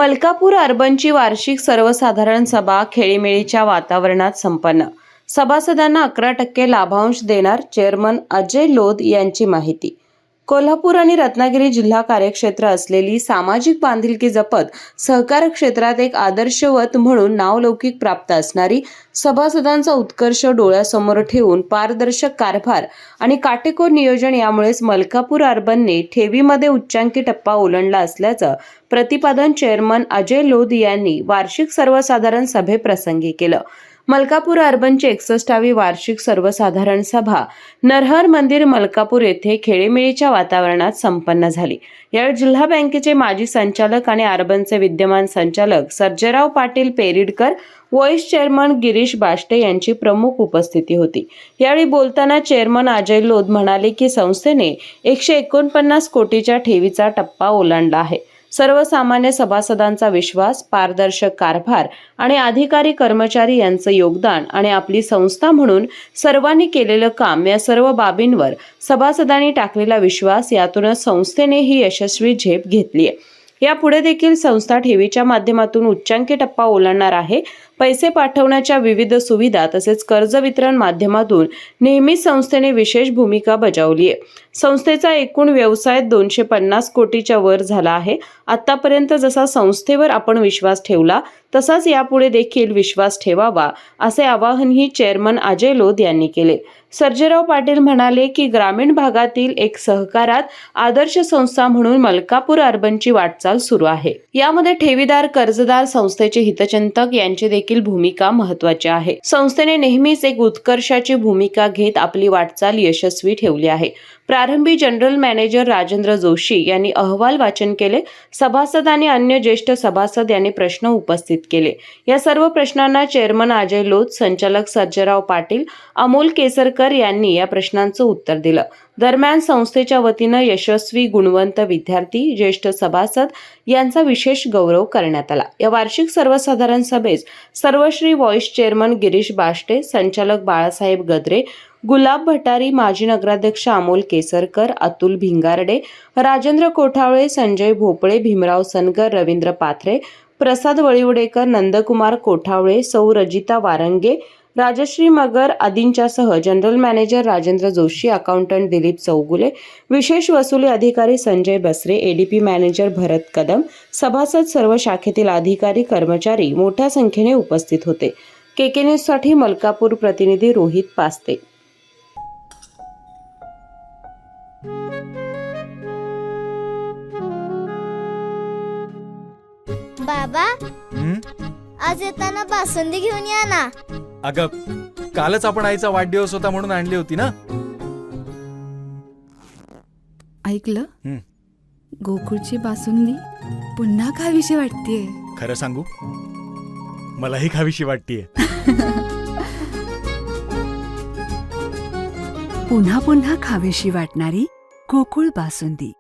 मलकापूर अर्बनची वार्षिक सर्वसाधारण सभा खेळीमेळीच्या वातावरणात संपन्न. सभासदांना 11% लाभांश देणार चेअरमन अजय लोध यांची माहिती. कोल्हापूर आणि रत्नागिरी जिल्हा कार्यक्षेत्र असलेली सामाजिक बांधिलकी जपत सहकार क्षेत्रात एक आदर्शवत म्हणून नावलौकिक प्राप्त असणारी, सभासदांचा उत्कर्ष डोळ्यासमोर ठेवून पारदर्शक कारभार आणि काटेकोर नियोजन यामुळेच मलकापूर अर्बनने ठेवीमध्ये उच्चांकी टप्पा ओलांडला असल्याचं प्रतिपादन चेअरमन अजय लोध यांनी वार्षिक सर्वसाधारण सभेप्रसंगी केलं. मलकापूर अर्बनची 61वी वार्षिक सर्वसाधारण सभा नरहर मंदिर मलकापूर येथे खेळीमेळीच्या वातावरणात संपन्न झाली. यावेळी जिल्हा बँकेचे माजी संचालक आणि अर्बनचे विद्यमान संचालक सर्जेराव पाटील पेरिडकर, व्हाईस चेअरमन गिरीश बाष्टे यांची प्रमुख उपस्थिती होती. यावेळी बोलताना चेअरमन अजय लोध म्हणाले की संस्थेने 149 कोटीच्या ठेवीचा टप्पा ओलांडला आहे. सर्वसामान्य सभासदांचा विश्वास, पारदर्शक कारभार आणि अधिकारी कर्मचारी यांचं योगदान आणि आपली संस्था म्हणून सर्वांनी केलेलं काम या सर्व बाबींवर सभासदांनी टाकलेला विश्वास यातूनच संस्थेने ही यशस्वी झेप घेतली आहे. यापुढे देखील संस्था ठेवीच्या माध्यमातून उच्चांकी टप्पा ओलांडणार आहे. पैसे पाठवण्याच्या विविध सुविधा तसेच कर्ज वितरण माध्यमातून नेहमीच संस्थेने विशेष भूमिका बजावली आहे. संस्थेचा एकूण व्यवसाय 250 कोटीच्या वर झाला आहे. आतापर्यंत जसा संस्थेवर आपण विश्वास ठेवला तसाच यापुढे देखील विश्वास ठेवावा, असे आवाहनही चेअरमन अजय लोध यांनी केले. सर्जेराव पाटील म्हणाले की ग्रामीण भागातील एक सहकारात आदर्श संस्था म्हणून मलकापूर अर्बनची वाटचाल सुरू आहे. यामध्ये ठेवीदार, कर्जदार, संस्थेचे हितचिंतक यांची देखील भूमिका महत्त्वाची आहे. संस्थेने नेहमीच एक उत्कर्षाची भूमिका घेत आपली वाटचाल यशस्वी ठेवली आहे. प्रारंभी जनरल मॅनेजर राजेंद्र जोशी यांनी अहवाल वाचन केले. सभासद आणि अन्य ज्येष्ठ सभासद यांनी प्रश्न उपस्थित केले. या सर्व प्रश्नांना चेअरमन अजय लोध, संचालक सर्जेराव पाटील, अमोल केसरकर यांनी या प्रश्नांचं उत्तर दिलं. दरम्यान संस्थेच्या वतीनं यशस्वी गुणवंत विद्यार्थी, ज्येष्ठ सभासद यांचा विशेष गौरव करण्यात आला. या वार्षिक सर्वसाधारण सभेस सर्वश्री व्हाईस चेअरमन गिरीश बाष्टे, संचालक बाळासाहेब गद्रे, गुलाब भटारी, माजी नगराध्यक्ष अमोल केसरकर, अतुल भिंगारडे, राजेंद्र कोठावळे, संजय भोपळे, भीमराव सनगर, रवींद्र पाथरे, प्रसाद वळिवडेकर, नंदकुमार कोठावळे, सौ रजिता वारंगे, राजश्री मगर आदींच्यासह general manager Rajendra Joshi, accountant Dilip Chougule, विशेष वसुली अधिकारी संजय बसरे, एडीपी मॅनेजर भरत कदम, सभासद, सर्व शाखेतील अधिकारी कर्मचारी मोठ्या संख्येने उपस्थित होते. केके न्यूजसाठी मलकापूर प्रतिनिधी रोहित पास्ते. बाबा, आज येताना बासुंदी घेऊन या ना. अगं, कालच आपण आईचा वाढदिवस होता म्हणून आणली होती ना. ऐकलं, गोकुळची बासुंदी पुन्हा खावीशी वाटतेय. खरं सांगू, मलाही खावीशी वाटतेय. पुन्हा पुन्हा खावीशी वाटणारी गोकुळ बासुंदी.